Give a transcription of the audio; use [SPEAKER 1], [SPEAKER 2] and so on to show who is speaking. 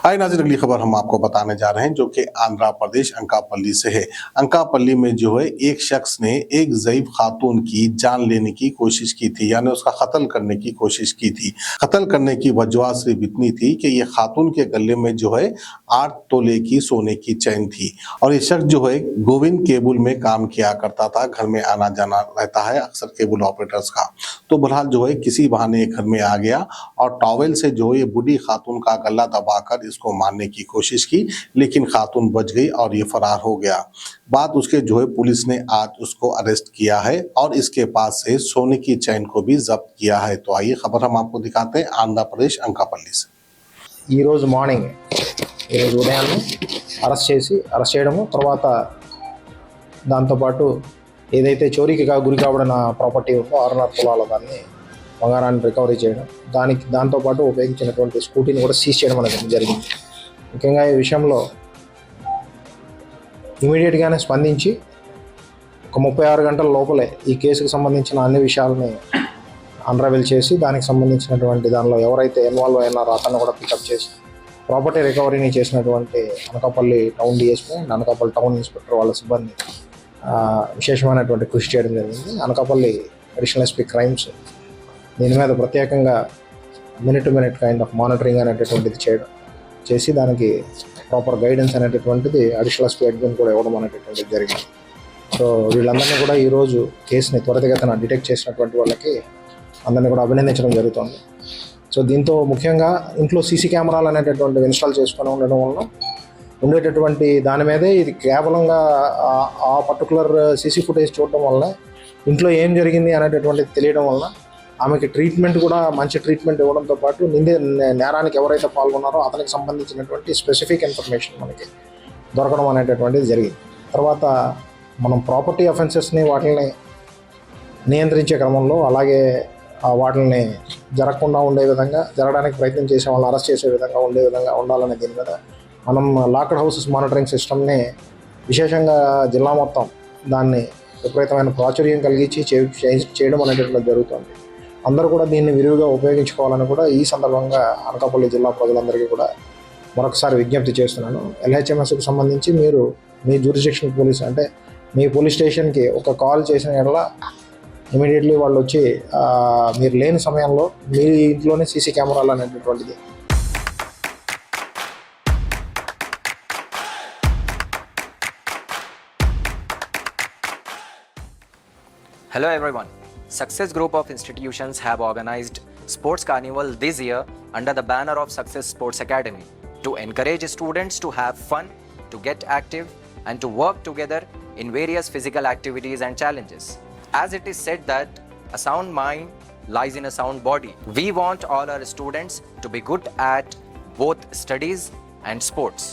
[SPEAKER 1] हाय नाज़रीन, अगली खबर हम आपको बताने जा रहे हैं जो कि आंध्र प्रदेश अंकापल्ली से है। अंकापल्ली में जो है एक शख्स ने एक ज़ईफ खातून की जान लेने की कोशिश की थी, यानी उसका कत्ल करने की कोशिश की थी। कत्ल करने की वजह सिर्फ इतनी थी कि ये खातून के गले में जो है 8 तोले की सोने की चैन थी और ये शख्स जो है गोविंद केबल में काम किया करता था। घर में आना जाना रहता है अक्सर केबल ऑपरेटर्स का। तो बहरहाल जो है किसी बहाने घर में आ गया और टॉवेल से जो है ये बूढ़ी खातून का गला दबाकर इसको मारने की कोशिश की, लेकिन खातून बच गई और ये फरार हो गया। बाद उसके जो है पुलिस ने आज उसको अरेस्ट किया है और इसके पास से सोने की चैन को भी जब्त किया है। तो आइए खबर हम आपको दिखाते हैं आंध्र प्रदेश अंकापल्ली से।
[SPEAKER 2] ఈ రోజు మార్నింగ్ ఈరోజు ఉదయాన్నే అరెస్ట్ చేయడము, తర్వాత దాంతోపాటు ఏదైతే చోరీకి గురి కాబడిన ప్రాపర్టీ ఉందో 6.5 తులాల దాన్ని బంగారాన్ని రికవరీ చేయడం, దాంతోపాటు ఉపయోగించినటువంటి స్కూటీని కూడా సీజ్ చేయడం అనేది జరిగింది. ముఖ్యంగా ఈ విషయంలో ఇమీడియట్గానే స్పందించి ఒక 36 గంటల లోపలే ఈ కేసుకు సంబంధించిన అన్ని విషయాలని అన్రవెల్ చేసి దానికి సంబంధించినటువంటి దానిలో ఎవరైతే ఇన్వాల్వ్ అయినారో అతన్ని కూడా పికప్ చేసి ప్రాపర్టీ రికవరీని చేసినటువంటి Anakapalli town DSP and Anakapalli town inspector వాళ్ళ సిబ్బంది విశేషమైనటువంటి కృషి చేయడం జరిగింది. అనకాపల్లి అడిషనల్ ఎస్పీ క్రైమ్స్ దీని మీద ప్రత్యేకంగా minute to minute kind of monitoring అనేటటువంటిది చేసి దానికి ప్రాపర్ గైడెన్స్ అనేటటువంటిది అడిషనల్ ఎస్పీ అడ్మిన్ కూడా ఇవ్వడం అనేటటువంటిది జరిగింది. సో వీళ్ళందరినీ కూడా ఈరోజు కేసుని త్వరితగతిన డిటెక్ట్ చేసినటువంటి వాళ్ళకి అందరినీ కూడా అభినందించడం జరుగుతుంది. సో దీంతో ముఖ్యంగా ఇంట్లో సీసీ కెమెరాలు అనేటటువంటివి ఇన్స్టాల్ చేసుకొని ఉండడం వలన ఉండేటటువంటి దాని మీదే ఇది కేవలంగా ఆ పర్టికులర్ సీసీ ఫుటేజ్ చూడడం వలన ఇంట్లో ఏం జరిగింది అనేటటువంటిది తెలియడం వలన ఆమెకి ట్రీట్మెంట్ కూడా మంచి ట్రీట్మెంట్ ఇవ్వడంతో పాటు నేరానికి ఎవరైతే పాల్గొన్నారో అతనికి సంబంధించినటువంటి స్పెసిఫిక్ ఇన్ఫర్మేషన్ మనకి దొరకడం అనేటటువంటిది జరిగింది. తర్వాత మనం ప్రాపర్టీ అఫెన్సెస్ని వాటిని నియంత్రించే క్రమంలో అలాగే వాటిని జరగకుండా ఉండే విధంగా, జరగడానికి ప్రయత్నం చేసే వాళ్ళని అరెస్ట్ చేసే విధంగా ఉండే విధంగా ఉండాలనే దీని మీద మనం లాక్డ్ హౌసెస్ మానిటరింగ్ సిస్టమ్ని విశేషంగా జిల్లా మొత్తం దాన్ని విపరీతమైన ప్రాచుర్యం కలిగించి చేయడం అనేటటువంటి జరుగుతుంది. అందరూ కూడా దీన్ని విరివిగా ఉపయోగించుకోవాలని కూడా ఈ సందర్భంగా అనకాపల్లి జిల్లా ప్రజలందరికీ కూడా మరొకసారి విజ్ఞప్తి చేస్తున్నాను. ఎల్హెచ్ఎంఎస్కి సంబంధించి మీరు మీ జ్యూరిస్డిక్షన్ పోలీస్ అంటే మీ పోలీస్ స్టేషన్కి ఒక కాల్ చేసిన ఎడల ఇమీడియట్లీ వాళ్ళు వచ్చి మీరు లేని సమయంలో మీ ఇంట్లోనే సీసీ కెమెరాలు అనేటటువంటిది.
[SPEAKER 3] Hello everyone. Success Group of institutions have organized Sports Carnival this year under the banner of Success Sports Academy to encourage students to have fun, to get active and to work together in various physical activities and challenges. As it is said that a sound mind lies in a sound body, we want all our students to be good at both studies and sports.